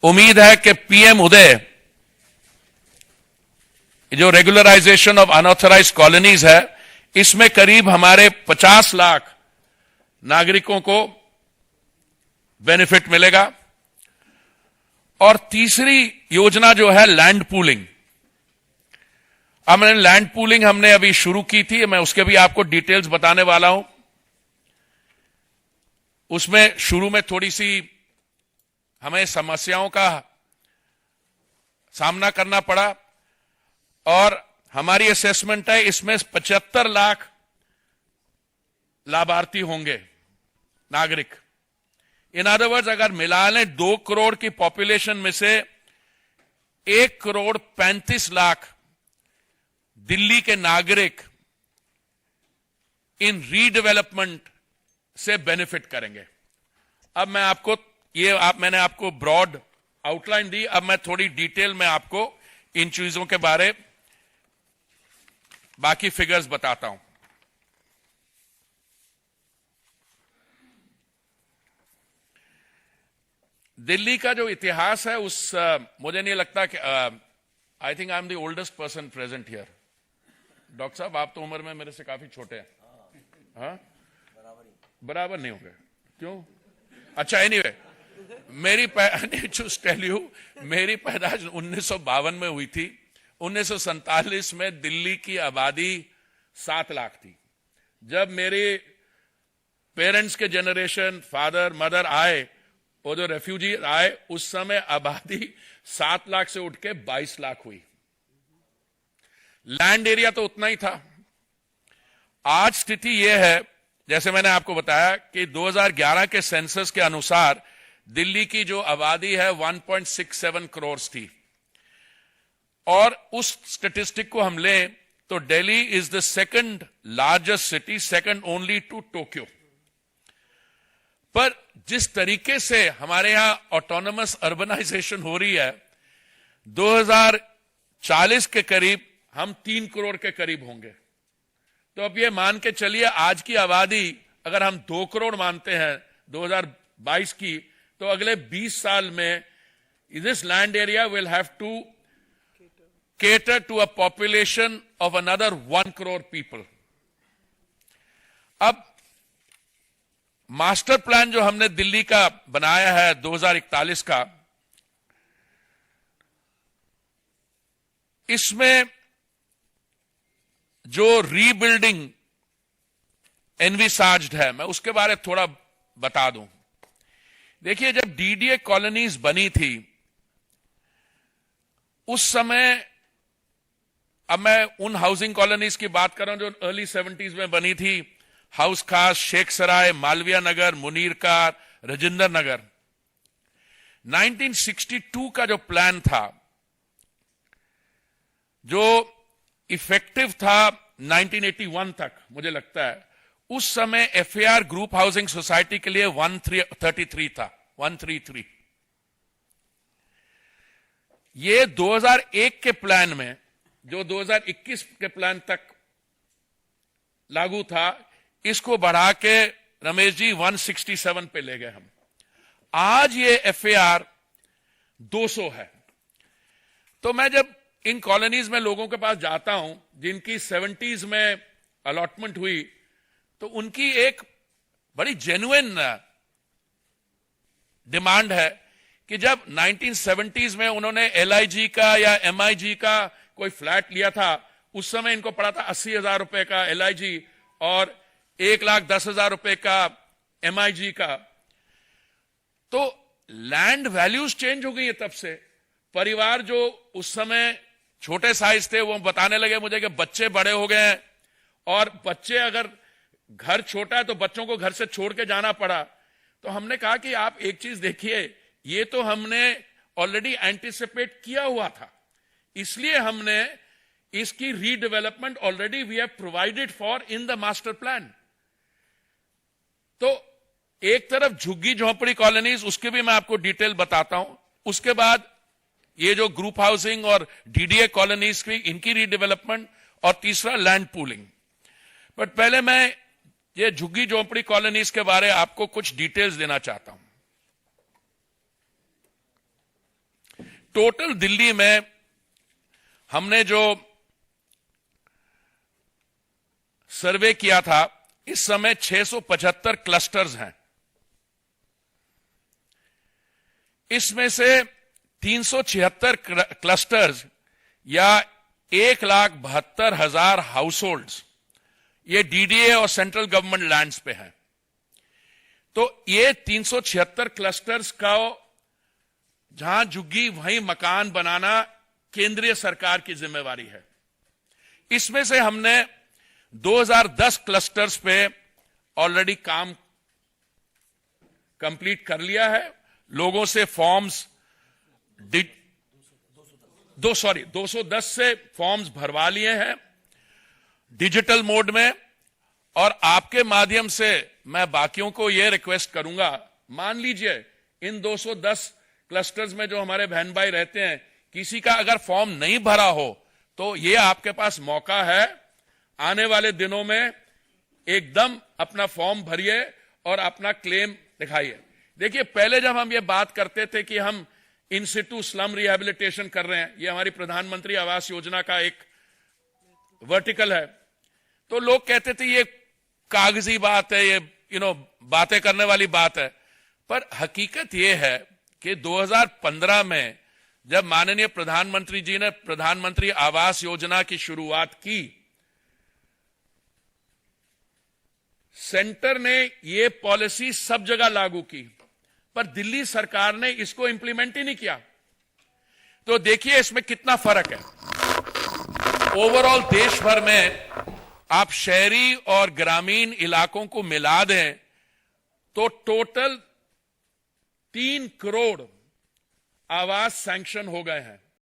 उम्मीद है कि पीएम उदय जो रेगुलराइजेशन ऑफ अनऑथराइज्ड कॉलोनीज है, इसमें करीब हमारे 50 लाख नागरिकों को बेनिफिट मिलेगा। और तीसरी योजना जो है लैंड पूलिंग, हमने लैंड पूलिंग हमने अभी शुरू की थी, मैं उसके भी आपको डिटेल्स बताने वाला हूं। उसमें शुरू में थोड़ी सी हमें समस्याओं का सामना करना पड़ा और हमारी असेसमेंट है इसमें 75 लाख लाभार्थी होंगे नागरिक। इन अदर वर्ड्स, अगर मिला लें 2 करोड़ की पॉपुलेशन में से 1 करोड़ 35 लाख दिल्ली के नागरिक इन रीडेवलपमेंट से बेनिफिट करेंगे। अब मैं आपको मैंने आपको ब्रॉड आउटलाइन दी, अब मैं थोड़ी डिटेल में आपको इन चीजों के बारे बाकी फिगर्स बताता हूं। दिल्ली का जो इतिहास है मुझे नहीं लगता कि I think I am the oldest person present here. Doctor साहब, आप तो उम्र में मेरे से काफी छोटे हैं। हाँ, बराबर नहीं हो गए, क्यों? अच्छा, एनीवे, मेरी टेल यू, मेरी पैदाइश 1952 में हुई थी। 1947 में दिल्ली की आबादी 7 लाख थी। जब मेरे पेरेंट्स के जनरेशन, फादर मदर आए, वो जो रेफ्यूजी आए, उस समय आबादी 7 लाख से उठ के 22 लाख हुई। लैंड एरिया तो उतना ही था। आज स्थिति यह है, जैसे मैंने आपको बताया कि 2011 के सेंसस के अनुसार दिल्ली की जो आबादी है 1.67 करोड़ थी। और उस स्टेटिस्टिक को हम लें तो Delhi is the second largest city, second only to Tokyo. पर जिस तरीके से हमारे यहां ऑटोनमस अर्बनाइजेशन हो रही है, 2040 के करीब हम 3 करोड़ के करीब होंगे। तो अब ये मान के चलिए, आज की आबादी अगर हम 2 करोड़ मानते हैं 2022 की, तो अगले 20 साल में this land area will have to cater to a population of another 1 crore people. अब मास्टर प्लान जो हमने दिल्ली का बनाया है 2041 का, इसमें जो रीबिल्डिंग एनविसाज्ड है, मैं उसके बारे में थोड़ा बता दूं। देखिए, जब डीडीए कॉलोनीज बनी थी उस समय, अब मैं उन हाउसिंग कॉलोनीज की बात कर रहा हूं जो अर्ली 70s में बनी थी, हाउस खास, शेख सराय, मालविया नगर, मुनीर कार, राजेंद्र नगर। 1962 का जो प्लान था, जो इफेक्टिव था 1981 तक, मुझे लगता है उस समय एफएआर ग्रुप हाउसिंग सोसाइटी के लिए 133 था, 133। ये 2001 के प्लान में, जो 2021 के प्लान तक लागू था, इसको बढ़ा के रमेश जी 167 पे ले गए हम। आज ये एफएआर 200 है। तो मैं जब इन कॉलोनीज में लोगों के पास जाता हूं जिनकी 70s में अलॉटमेंट हुई, तो उनकी एक बड़ी जेन्युइन डिमांड है कि जब 1970s में उन्होंने एलआईजी का या एमआईजी का कोई फ्लैट लिया था, उस समय इनको पड़ा था 80,000 रुपए का एलआईजी और 1,10,000 रुपए का एमआईजी का। तो लैंड वैल्यूज चेंज हो गई है तब से। परिवार जो उस समय छोटे साइज थे, वो बताने लगे मुझे कि बच्चे बड़े हो गए हैं, और बच्चे अगर घर छोटा है तो बच्चों को घर से छोड़ के जाना पड़ा। तो हमने कहा कि आप एक चीज देखिए, ये तो हमने ऑलरेडी एंटिसिपेट किया हुआ था, इसलिए हमने इसकी redevelopment already we have provided for in the master plan. तो एक तरफ झुग्गी झोंपड़ी कॉलोनीज, उसके भी मैं आपको डिटेल बताता हूं। उसके बाद ये जो ग्रुप हाउसिंग और डीडीए कॉलोनीज की, इनकी रीडेवलपमेंट, और तीसरा लैंड पूलिंग। बट पहले मैं ये झुग्गी झोंपड़ी कॉलोनीज के बारे आपको कुछ डिटेल्स देना चाहता हूं। टोटल दिल्ली में हमने जो सर्वे किया था, इस समय 675 क्लस्टर्स हैं। इसमें से 376 क्लस्टर्स या 1,72,000 हाउसहोल्ड्स ये डीडीए और सेंट्रल गवर्नमेंट लैंड्स पे हैं। तो ये 376 क्लस्टर्स का जहां झुग्गी वहीं मकान बनाना केंद्रीय सरकार की जिम्मेवारी है। इसमें से हमने 2010 क्लस्टर्स पे ऑलरेडी काम कंप्लीट कर लिया है। लोगों से फॉर्म्स 210 से फॉर्म्स भरवा लिए हैं डिजिटल मोड में। और आपके माध्यम से मैं बाकियों को यह रिक्वेस्ट करूंगा, मान लीजिए इन 210 क्लस्टर्स में जो हमारे बहन भाई रहते हैं, किसी का अगर फॉर्म नहीं भरा हो तो यह आपके पास मौका है, आने वाले दिनों में एकदम अपना फॉर्म भरिए और अपना क्लेम दिखाइए। देखिए, पहले जब हम ये बात करते थे कि हम इन सिटू स्लम रिहेबिलिटेशन कर रहे हैं, ये हमारी प्रधानमंत्री आवास योजना का एक वर्टिकल है, तो लोग कहते थे ये कागजी बात है, ये बातें करने वाली बात है। पर हकीकत ये है कि 2015 में जब माननीय प्रधानमंत्री जी ने प्रधानमंत्री आवास योजना की शुरुआत की, सेंटर ने ये पॉलिसी सब जगह लागू की, पर दिल्ली सरकार ने इसको इंप्लीमेंट ही नहीं किया। तो देखिए इसमें कितना फर्क है। ओवरऑल देश भर में आप शहरी और ग्रामीण इलाकों को मिला दें तो टोटल 3 करोड़ आवास सैंक्शन हो गए हैं।